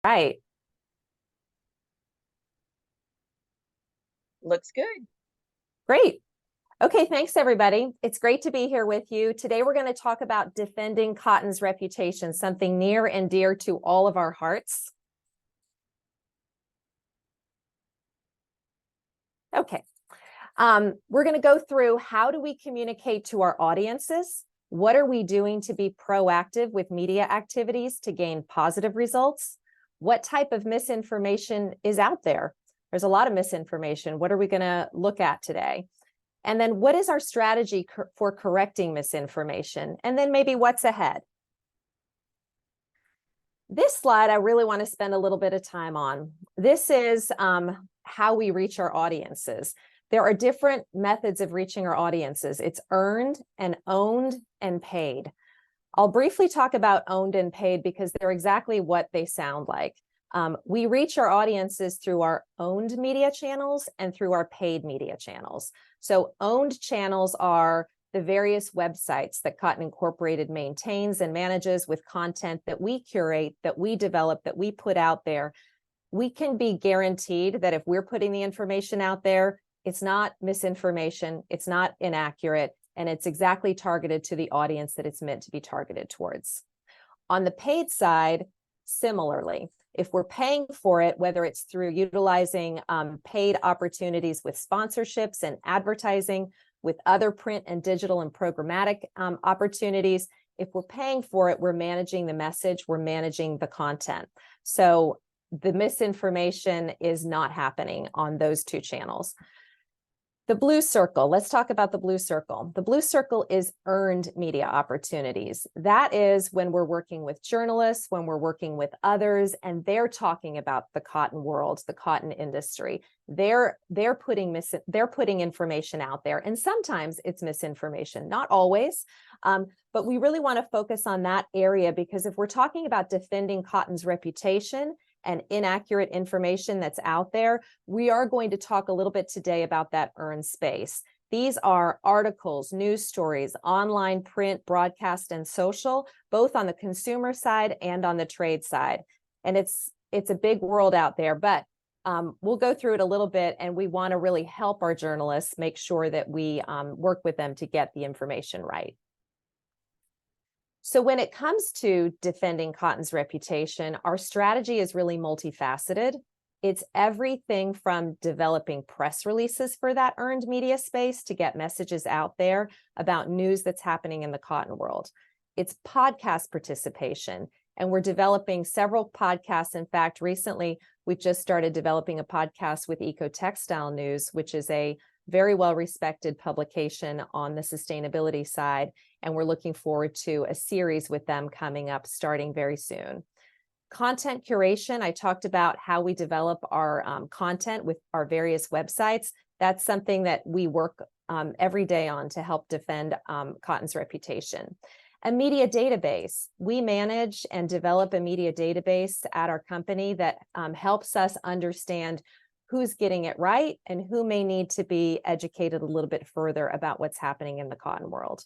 Right. Looks good. Great. Okay, thanks everybody. It's great to be here with you. Today we're going to talk about defending cotton's reputation, something near and dear to all of our hearts. Okay. We're going to go through how do we communicate to our audiences? What are we doing to be proactive with media activities to gain positive results? What type of misinformation is out there? There's a lot of misinformation. What are we going to look at today? And then what is our strategy for correcting misinformation? And then maybe what's ahead? This slide, I really want to spend a little bit of time on. This is how we reach our audiences. There are different methods of reaching our audiences. It's earned and owned and paid. I'll briefly talk about owned and paid because they're exactly what they sound like. We reach our audiences through our owned media channels and through our paid media channels. So owned channels are the various websites that Cotton Incorporated maintains and manages with content that we curate, that we develop, that we put out there. We can be guaranteed that if we're putting the information out there, it's not misinformation, it's not inaccurate, and it's exactly targeted to the audience that it's meant to be targeted towards. On the paid side, similarly, if we're paying for it, whether it's through utilizing paid opportunities with sponsorships and advertising, with other print and digital and programmatic opportunities, if we're paying for it, we're managing the message, we're managing the content. So the misinformation is not happening on those two channels. The blue circle, let's talk about the blue circle. The blue circle is earned media opportunities. That is when we're working with journalists, when we're working with others, and they're talking about the cotton world, the cotton industry. They're putting information out there, and sometimes it's misinformation, not always. But we really want to focus on that area because if we're talking about defending cotton's reputation and inaccurate information that's out there, we are going to talk a little bit today about that earned space. These are articles, news stories, online, print, broadcast, and social, both on the consumer side and on the trade side. And it's a big world out there, but we'll go through it a little bit, and we want to really help our journalists make sure that we work with them to get the information right. So when it comes to defending cotton's reputation, our strategy is really multifaceted. It's everything from developing press releases for that earned media space to get messages out there about news that's happening in the cotton world. It's podcast participation, and we're developing several podcasts. In fact, recently, we've just started developing a podcast with Eco Textile News, which is a very well-respected publication on the sustainability side, and we're looking forward to a series with them coming up starting very soon. Content curation, I talked about how we develop our content with our various websites. That's something that we work every day on to help defend cotton's reputation. A media database. We manage and develop a media database at our company that helps us understand who's getting it right and who may need to be educated a little bit further about what's happening in the cotton world.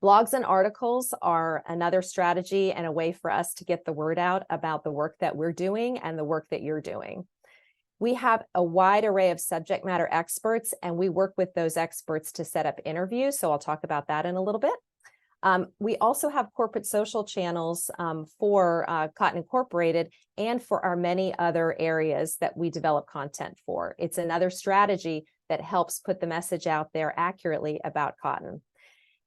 Blogs and articles are another strategy and a way for us to get the word out about the work that we're doing and the work that you're doing. We have a wide array of subject matter experts, and we work with those experts to set up interviews, so I'll talk about that in a little bit. We also have corporate social channels for Cotton Incorporated and for our many other areas that we develop content for. It's another strategy that helps put the message out there accurately about cotton.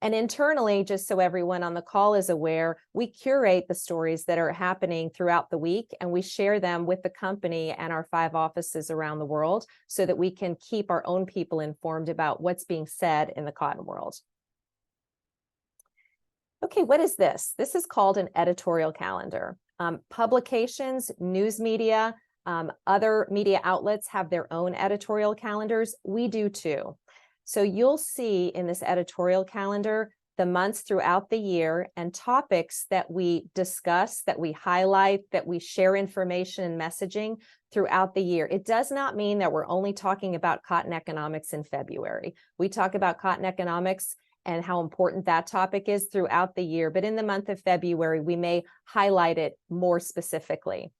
And internally, just so everyone on the call is aware, we curate the stories that are happening throughout the week, and we share them with the company and our 5 offices around the world so that we can keep our own people informed about what's being said in the cotton world. Okay, what is this? This is called an editorial calendar. Publications, news media, other media outlets have their own editorial calendars. We do too. So you'll see in this editorial calendar the months throughout the year and topics that we discuss, that we highlight, that we share information and messaging throughout the year. It does not mean that we're only talking about cotton economics in February. We talk about cotton economics and how important that topic is throughout the year. But in the month of February, we may highlight it more specifically.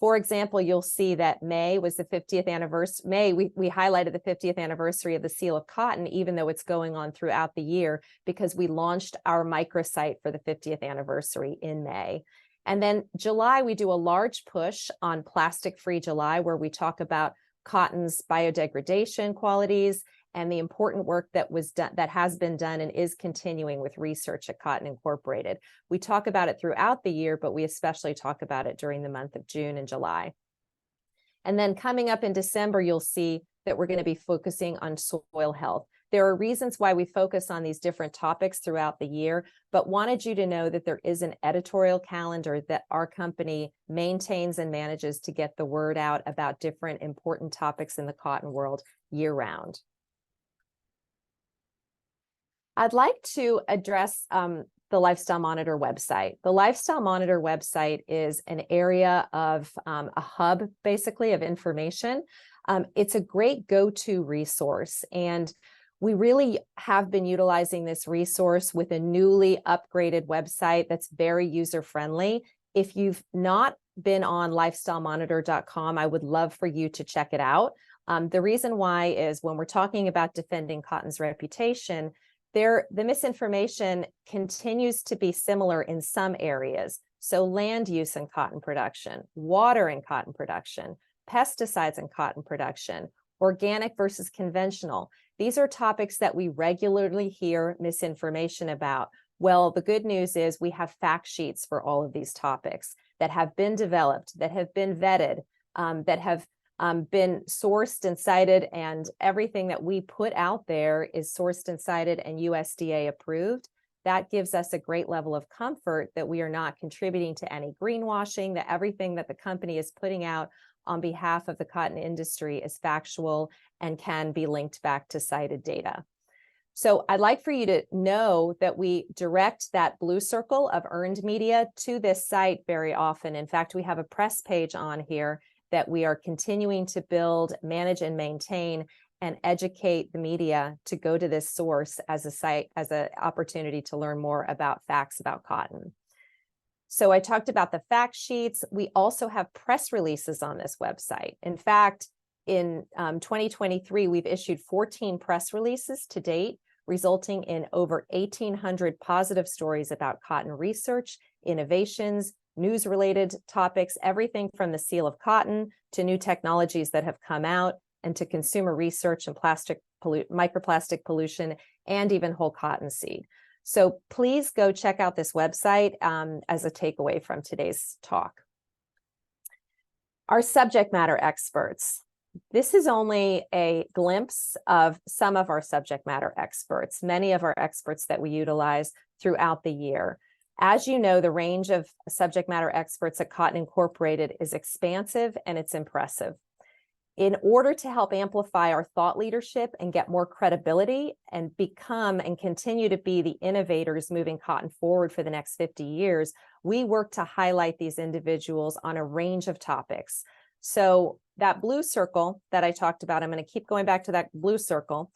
For example, you'll see that May was the 50th anniversary. May, we highlighted the 50th anniversary of the Seal of Cotton, even though it's going on throughout the year, because we launched our microsite for the 50th anniversary in May. And then July, we do a large push on Plastic-Free July, where we talk about cotton's biodegradation qualities and the important work that was done, that has been done and is continuing with research at Cotton Incorporated. We talk about it throughout the year, but we especially talk about it during the month of June and July. And then coming up in December, you'll see that we're going to be focusing on soil health. There are reasons why we focus on these different topics throughout the year, but wanted you to know that there is an editorial calendar that our company maintains and manages to get the word out about different important topics in the cotton world year-round. I'd like to address the Lifestyle Monitor website. The Lifestyle Monitor website is an area of a hub, basically, of information. It's a great go-to resource, and we really have been utilizing this resource with a newly upgraded website that's very user-friendly. If you've not been on lifestylemonitor.com, I would love for you to check it out. The reason why is when we're talking about defending cotton's reputation, the misinformation continues to be similar in some areas. So land use in cotton production, water in cotton production, pesticides in cotton production, organic versus conventional. These are topics that we regularly hear misinformation about. Well, the good news is we have fact sheets for all of these topics that have been developed, that have been vetted, that have been sourced and cited, and everything that we put out there is sourced and cited and USDA approved. That gives us a great level of comfort that we are not contributing to any greenwashing, that everything that the company is putting out on behalf of the cotton industry is factual and can be linked back to cited data. So I'd like for you to know that we direct that blue circle of earned media to this site very often. In fact, we have a press page on here that we are continuing to build, manage, and maintain, and educate the media to go to this source as a site, as an opportunity to learn more about facts about cotton. So I talked about the fact sheets. We also have press releases on this website. In fact, in 2023, we've issued 14 press releases to date, resulting in over 1,800 positive stories about cotton research, innovations, news-related topics, everything from the seal of cotton to new technologies that have come out, and to consumer research and microplastic pollution, and even whole cottonseed. So please go check out this website as a takeaway from today's talk. Our subject matter experts. This is only a glimpse of some of our subject matter experts, many of our experts that we utilize throughout the year. As you know, the range of subject matter experts at Cotton Incorporated is expansive and it's impressive. In order to help amplify our thought leadership and get more credibility and become and continue to be the innovators moving cotton forward for the next 50 years, we work to highlight these individuals on a range of topics. So that blue circle that I talked about, I'm going to keep going back to that blue circle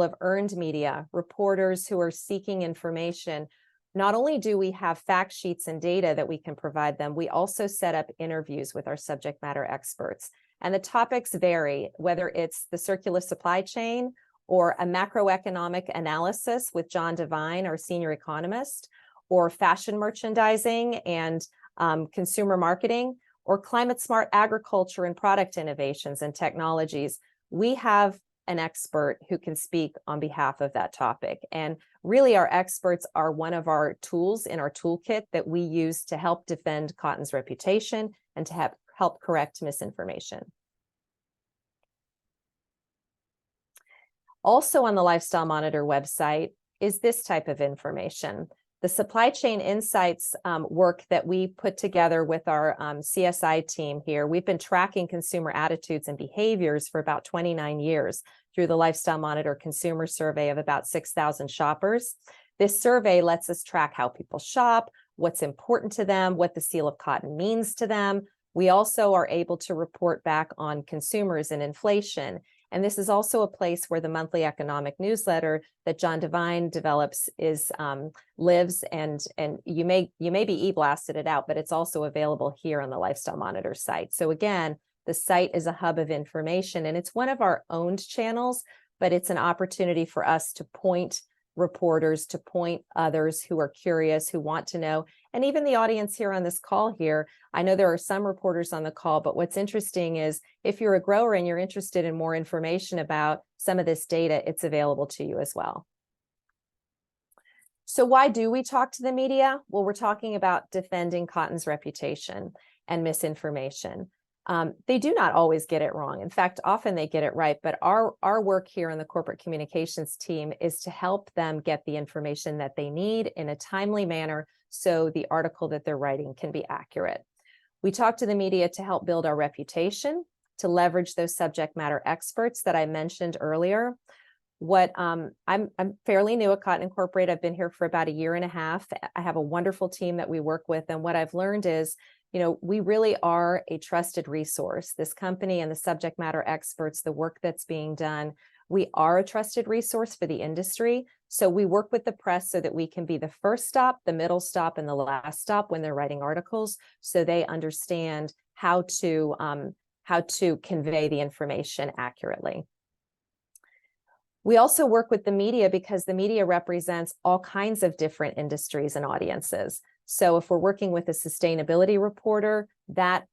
of earned media, reporters who are seeking information. Not only do we have fact sheets and data that we can provide them, we also set up interviews with our subject matter experts. And the topics vary, whether it's the circular supply chain or a macroeconomic analysis with John Devine, our senior economist, or fashion merchandising and consumer marketing, or climate smart agriculture and product innovations and technologies. We have an expert who can speak on behalf of that topic. And really, our experts are one of our tools in our toolkit that we use to help defend cotton's reputation and to help correct misinformation. Also on the Lifestyle Monitor website is this type of information. The supply chain insights work that we put together with our CSI team here. We've been tracking consumer attitudes and behaviors for about 29 years through the Lifestyle Monitor consumer survey of about 6,000 shoppers. This survey lets us track how people shop, what's important to them, what the seal of cotton means to them. We also are able to report back on consumers and inflation. And this is also a place where the monthly economic newsletter that John Devine develops lives, and you may be e-blasted it out, but it's also available here on the Lifestyle Monitor site. So again, the site is a hub of information, and it's one of our owned channels, but it's an opportunity for us to point reporters, to point others who are curious, who want to know, and even the audience here on this call here. I know there are some reporters on the call, but what's interesting is if you're a grower and you're interested in more information about some of this data, it's available to you as well. So why do we talk to the media? Well, we're talking about defending cotton's reputation and misinformation. They do not always get it wrong. In fact, often they get it right, but our work here in the corporate communications team is to help them get the information that they need in a timely manner so the article that they're writing can be accurate. We talk to the media to help build our reputation, to leverage those subject matter experts that I mentioned earlier. I'm fairly new at Cotton Incorporated. I've been here for about 1.5 years. I have a wonderful team that we work with, and what I've learned is, we really are a trusted resource. This company and the subject matter experts, the work that's being done, we are a trusted resource for the industry. So we work with the press so that we can be the first stop, the middle stop, and the last stop when they're writing articles, so they understand how to convey the information accurately. We also work with the media because the media represents all kinds of different industries and audiences. So if we're working with a sustainability reporter, that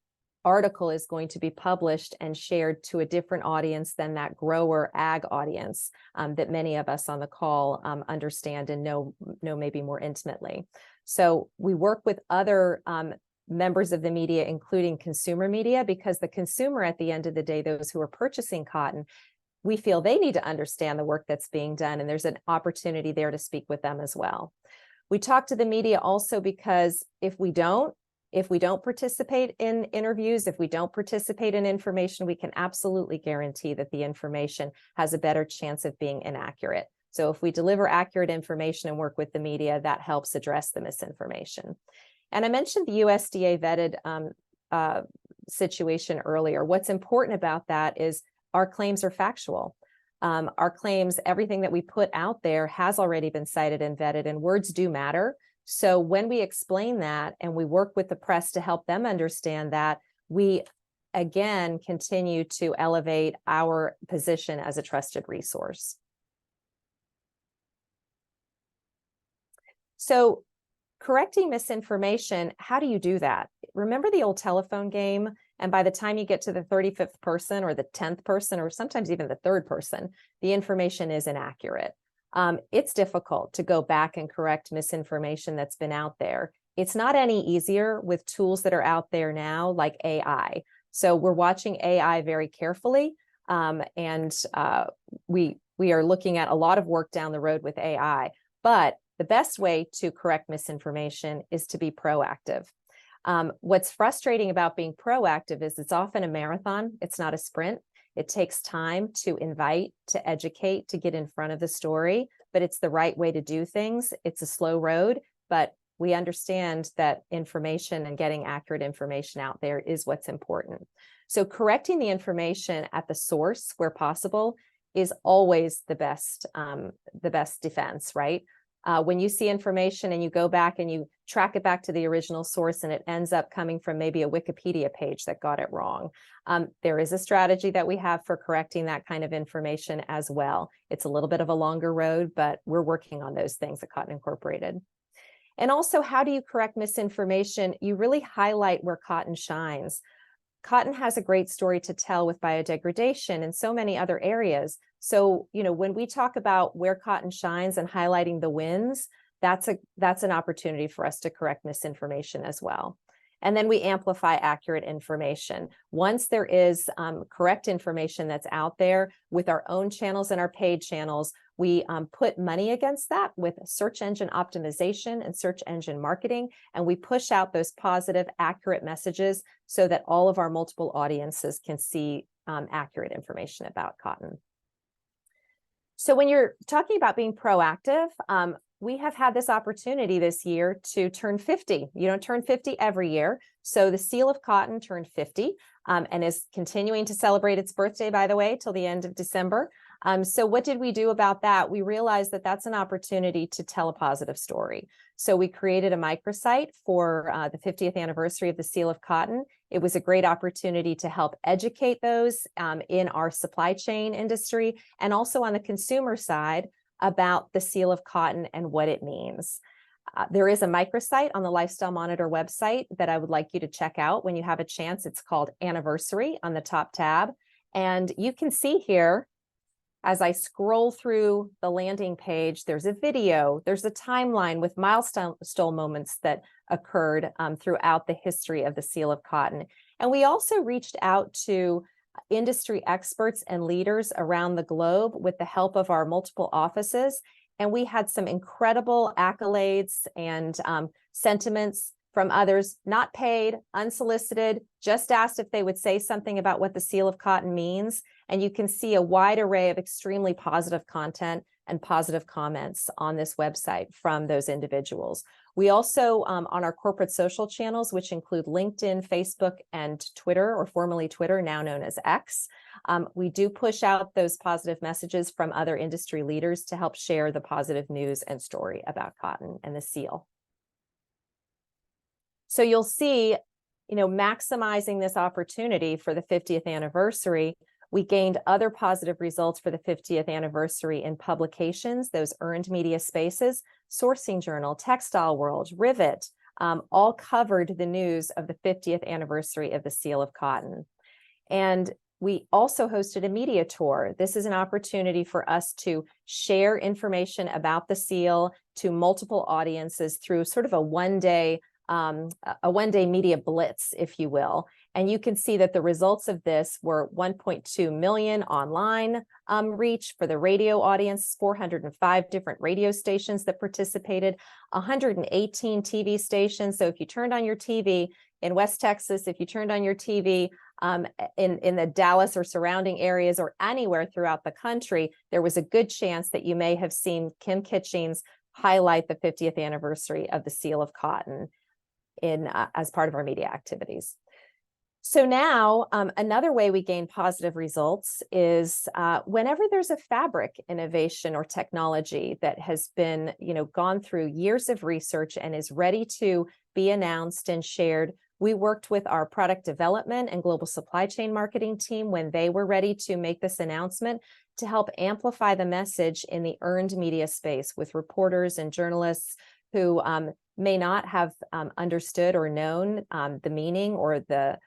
article is going to be published and shared to a different audience than that grower ag audience that many of us on the call understand and know maybe more intimately. So we work with other members of the media, including consumer media, because the consumer, at the end of the day, those who are purchasing cotton, we feel they need to understand the work that's being done, and there's an opportunity there to speak with them as well. We talk to the media also because if we don't participate in interviews, if we don't participate in information, we can absolutely guarantee that the information has a better chance of being inaccurate. So if we deliver accurate information and work with the media, that helps address the misinformation. And I mentioned the USDA vetted situation earlier. What's important about that is our claims are factual. Our claims, everything that we put out there has already been cited and vetted, and words do matter. So when we explain that and we work with the press to help them understand that, we again continue to elevate our position as a trusted resource. So correcting misinformation, how do you do that? Remember the old telephone game? And by the time you get to the 35th person or the 10th person, or sometimes even the 3rd person, the information is inaccurate. It's difficult to go back and correct misinformation that's been out there. It's not any easier with tools that are out there now, like AI. So we're watching AI very carefully, and we are looking at a lot of work down the road with AI. But the best way to correct misinformation is to be proactive. What's frustrating about being proactive is it's often a marathon. It's not a sprint. It takes time to invite, to educate, to get in front of the story, but it's the right way to do things. It's a slow road, but we understand that information and getting accurate information out there is what's important. So correcting the information at the source where possible is always the best defense, right? When you see information and you go back and you track it back to the original source and it ends up coming from maybe a Wikipedia page that got it wrong, there is a strategy that we have for correcting that kind of information as well. It's a little bit of a longer road, but we're working on those things at Cotton Incorporated. And also, how do you correct misinformation? You really highlight where cotton shines. Cotton has a great story to tell with biodegradation and so many other areas. So, when we talk about where cotton shines and highlighting the wins, that's an opportunity for us to correct misinformation as well. And then we amplify accurate information. Once there is correct information that's out there with our own channels and our paid channels, we put money against that with search engine optimization and search engine marketing, and we push out those positive, accurate messages so that all of our multiple audiences can see accurate information about cotton. So when you're talking about being proactive, we have had this opportunity this year to turn 50. You don't turn 50 every year. So the Seal of Cotton turned 50 and is continuing to celebrate its birthday, by the way, till the end of December. So what did we do about that? We realized that that's an opportunity to tell a positive story. So we created a microsite for the 50th anniversary of the Seal of Cotton. It was a great opportunity to help educate those in our supply chain industry and also on the consumer side about the Seal of Cotton and what it means. There is a microsite on the Lifestyle Monitor website that I would like you to check out when you have a chance. It's called Anniversary on the top tab. And you can see here, as I scroll through the landing page, there's a video, there's a timeline with milestone moments that occurred throughout the history of the Seal of Cotton. And we also reached out to industry experts and leaders around the globe with the help of our multiple offices. And we had some incredible accolades and sentiments from others, not paid, unsolicited, just asked if they would say something about what the Seal of Cotton means. And you can see a wide array of extremely positive content and positive comments on this website from those individuals. We also, on our corporate social channels, which include LinkedIn, Facebook, and Twitter, or formerly Twitter, now known as X, we do push out those positive messages from other industry leaders to help share the positive news and story about cotton and the seal. So you'll see, maximizing this opportunity for the 50th anniversary, we gained other positive results for the 50th anniversary in publications, those earned media spaces, Sourcing Journal, Textile World, Rivet, all covered the news of the 50th anniversary of the Seal of Cotton. And we also hosted a media tour. This is an opportunity for us to share information about the seal to multiple audiences through sort of a one-day media blitz, if you will. And you can see that the results of this were 1.2 million online reach for the radio audience, 405 different radio stations that participated, 118 TV stations. So if you turned on your TV in West Texas, if you turned on your TV in the Dallas or surrounding areas or anywhere throughout the country, there was a good chance that you may have seen Kim Kitchings highlight the 50th anniversary of the Seal of Cotton as part of our media activities. So now another way we gain positive results is whenever there's a fabric innovation or technology that has been, gone through years of research and is ready to be announced and shared. We worked with our product development and global supply chain marketing team when they were ready to make this announcement to help amplify the message in the earned media space with reporters and journalists who may not have understood or known the meaning or the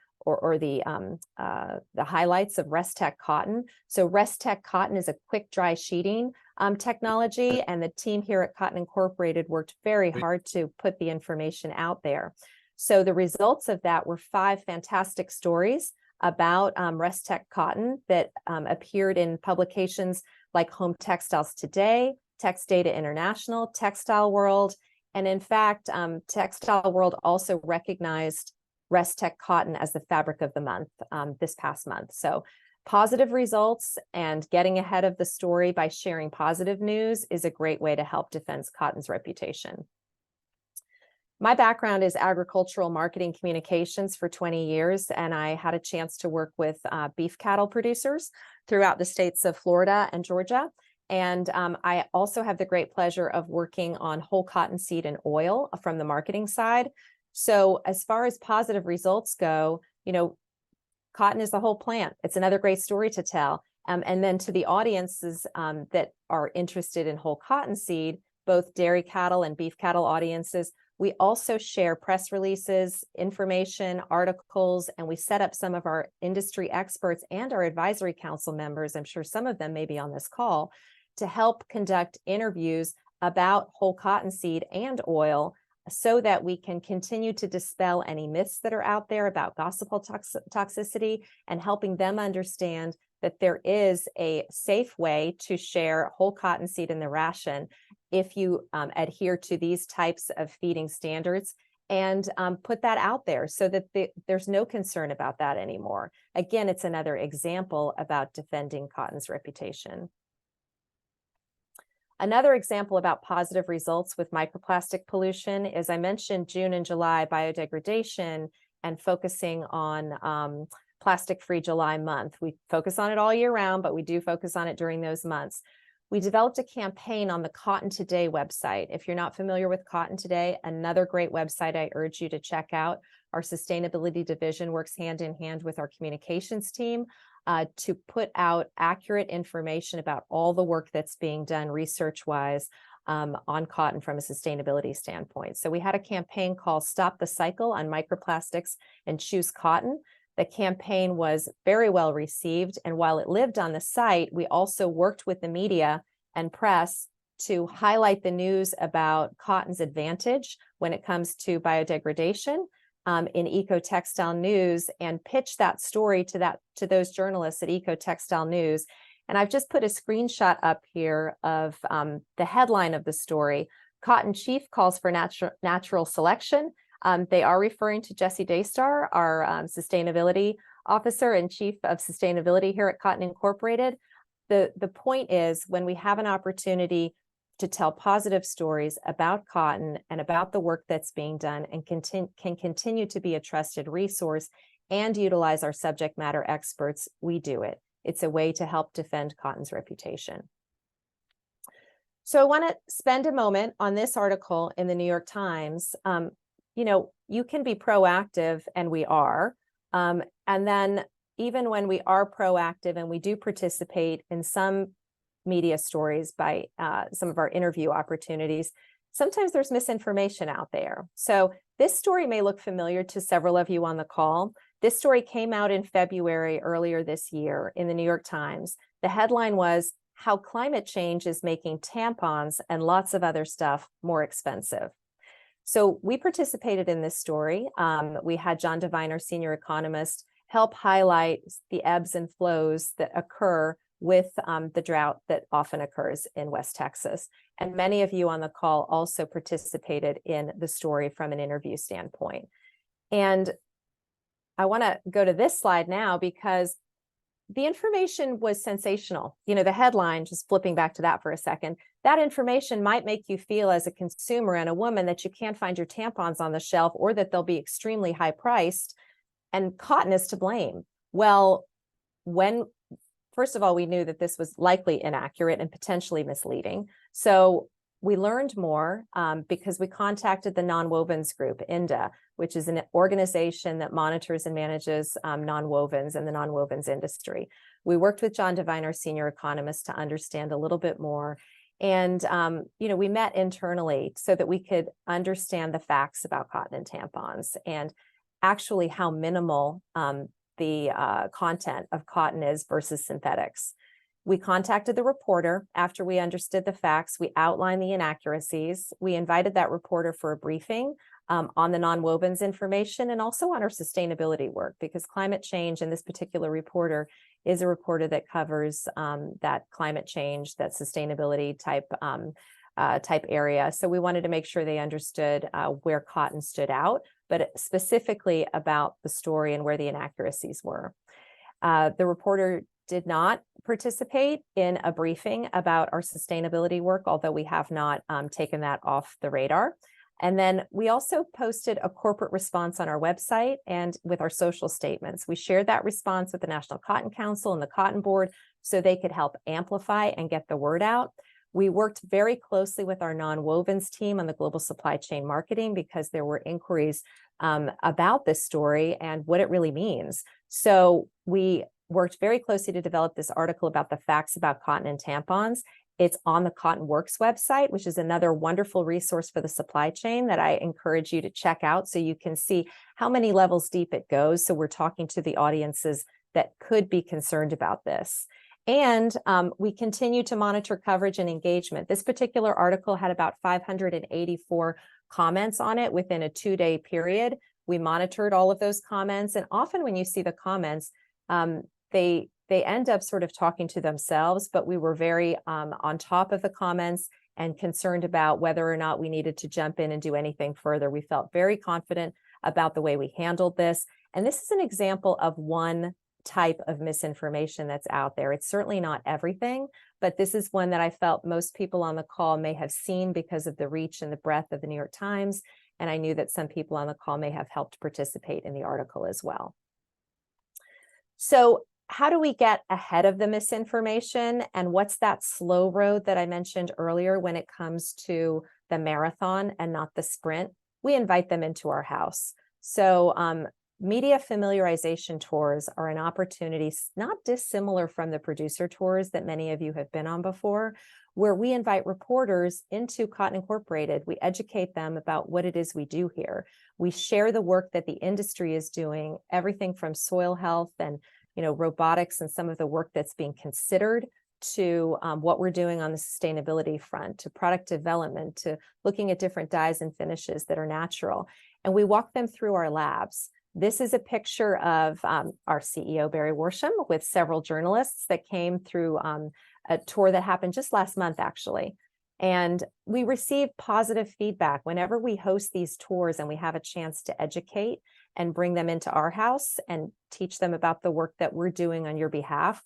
highlights of Restec cotton. So Restec cotton is a quick dry sheeting technology, and the team here at Cotton Incorporated worked very hard to put the information out there. So the results of that were 5 fantastic stories about Restec cotton that appeared in publications like Home Textiles Today, Text Data International, Textile World, and in fact, Textile World also recognized Restec cotton as the fabric of the month this past month. So positive results and getting ahead of the story by sharing positive news is a great way to help defend cotton's reputation. My background is agricultural marketing communications for 20 years, and I had a chance to work with beef cattle producers throughout the states of Florida and Georgia. And I also have the great pleasure of working on whole cottonseed and oil from the marketing side. So as far as positive results go, cotton is the whole plant. It's another great story to tell. And then to the audiences that are interested in whole cottonseed, both dairy cattle and beef cattle audiences, we also share press releases, information, articles, and we set up some of our industry experts and our advisory council members, I'm sure some of them may be on this call, to help conduct interviews about whole cottonseed and oil so that we can continue to dispel any myths that are out there about gossamer toxicity and helping them understand that there is a safe way to share whole cottonseed in the ration if you adhere to these types of feeding standards and put that out there so that there's no concern about that anymore. Again, it's another example about defending cotton's reputation. Another example about positive results with microplastic pollution is, I mentioned June and July biodegradation and focusing on Plastic-Free July month. We focus on it all year round, but we do focus on it during those months. We developed a campaign on the Cotton Today website. If you're not familiar with Cotton Today, another great website I urge you to check out. Our sustainability division works hand in hand with our communications team to put out accurate information about all the work that's being done research-wise on cotton from a sustainability standpoint. So we had a campaign called Stop the Cycle on Microplastics and Choose Cotton. The campaign was very well received, and while it lived on the site, we also worked with the media and press to highlight the news about cotton's advantage when it comes to biodegradation in Eco-Textile News, and pitch that story to those journalists at Eco-Textile News. And I've just put a screenshot up here of the headline of the story. Cotton Chief calls for natural selection. They are referring to Jesse Daystar, our sustainability officer and chief of sustainability here at Cotton Incorporated. The point is, when we have an opportunity to tell positive stories about cotton and about the work that's being done, and can continue to be a trusted resource and utilize our subject matter experts, we do it. It's a way to help defend cotton's reputation. So I want to spend a moment on this article in the New York Times. You know, you can be proactive, and we are. And then even when we are proactive and we do participate in some media stories by some of our interview opportunities, sometimes there's misinformation out there. So this story may look familiar to several of you on the call. This story came out in February earlier this year in the New York Times. The headline was, "How Climate Change is Making Tampons and Lots of Other Stuff More Expensive." So we participated in this story. We had John Devine, our senior economist, help highlight the ebbs and flows that occur with the drought that often occurs in West Texas. And many of you on the call also participated in the story from an interview standpoint. And I want to go to this slide now because the information was sensational. You know, the headline, just flipping back to that for a second, that information might make you feel as a consumer and a woman that you can't find your tampons on the shelf, or that they'll be extremely high priced, and cotton is to blame. Well, first of all, we knew that this was likely inaccurate and potentially misleading. So we learned more because we contacted the Nonwovens Group, INDA, which is an organization that monitors and manages nonwovens and the nonwovens industry. We worked with John Devine, our senior economist, to understand a little bit more. And, you know, we met internally so that we could understand the facts about cotton and tampons, and actually how minimal the content of cotton is versus synthetics. We contacted the reporter after we understood the facts. We outlined the inaccuracies. We invited that reporter for a briefing on the nonwovens information and also on our sustainability work, because climate change, and this particular reporter is a reporter that covers that climate change, that sustainability type area. So we wanted to make sure they understood where cotton stood out, but specifically about the story and where the inaccuracies were. The reporter did not participate in a briefing about our sustainability work, although we have not taken that off the radar. And then we also posted a corporate response on our website and with our social statements. We shared that response with the National Cotton Council and the Cotton Board so they could help amplify and get the word out. We worked very closely with our nonwovens team on the global supply chain marketing because there were inquiries about this story and what it really means. So we worked very closely to develop this article about the facts about cotton and tampons. It's on the Cotton Works website, which is another wonderful resource for the supply chain that I encourage you to check out so you can see how many levels deep it goes. So we're talking to the audiences that could be concerned about this. And we continue to monitor coverage and engagement. This particular article had about 584 comments on it within a 2-day period. We monitored all of those comments. And often when you see the comments, they end up sort of talking to themselves, but we were very on top of the comments and concerned about whether or not we needed to jump in and do anything further. We felt very confident about the way we handled this. And this is an example of one type of misinformation that's out there. It's certainly not everything, but this is one that I felt most people on the call may have seen because of the reach and the breadth of the New York Times. And I knew that some people on the call may have helped participate in the article as well. So how do we get ahead of the misinformation? And what's that slow road that I mentioned earlier when it comes to the marathon and not the sprint? We invite them into our house. So media familiarization tours are an opportunity not dissimilar from the producer tours that many of you have been on before, where we invite reporters into Cotton Incorporated. We educate them about what it is we do here. We share the work that the industry is doing, everything from soil health and robotics and some of the work that's being considered, to what we're doing on the sustainability front, to product development, to looking at different dyes and finishes that are natural. And we walk them through our labs. This is a picture of our CEO, Barry Worsham, with several journalists that came through a tour that happened just last month, actually. And we receive positive feedback whenever we host these tours and we have a chance to educate and bring them into our house and teach them about the work that we're doing on your behalf.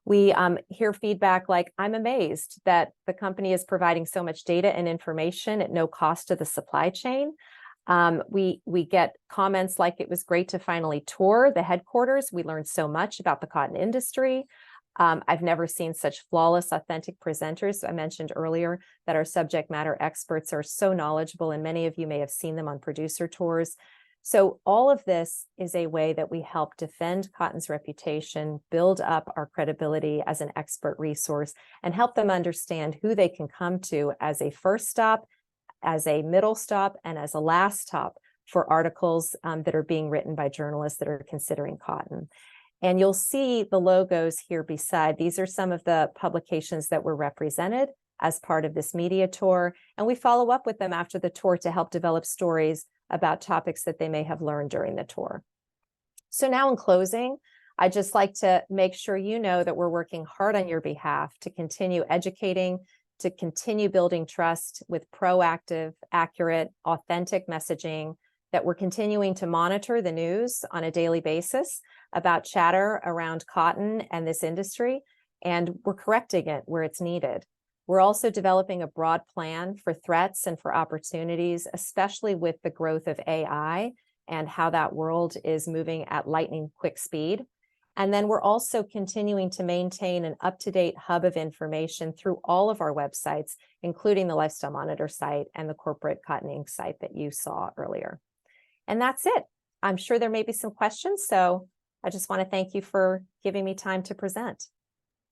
We hear feedback like, I'm amazed that the company is providing so much data and information at no cost to the supply chain. We get comments like, it was great to finally tour the headquarters. We learned so much about the cotton industry. I've never seen such flawless, authentic presenters. I mentioned earlier that our subject matter experts are so knowledgeable, and many of you may have seen them on producer tours. So all of this is a way that we help defend cotton's reputation, build up our credibility as an expert resource, and help them understand who they can come to as a first stop, as a middle stop, and as a last stop for articles that are being written by journalists that are considering cotton. And you'll see the logos here beside. These are some of the publications that were represented as part of this media tour. And we follow up with them after the tour to help develop stories about topics that they may have learned during the tour. So now in closing, I'd just like to make sure you know that we're working hard on your behalf to continue educating, to continue building trust with proactive, accurate, authentic messaging, that we're continuing to monitor the news on a daily basis about chatter around cotton and this industry, and we're correcting it where it's needed. We're also developing a broad plan for threats and for opportunities, especially with the growth of AI and how that world is moving at lightning quick speed. And then we're also continuing to maintain an up-to-date hub of information through all of our websites, including the Lifestyle Monitor site and the Corporate Cotton Inc. site that you saw earlier. And that's it. I'm sure there may be some questions, so I just want to thank you for giving me time to present.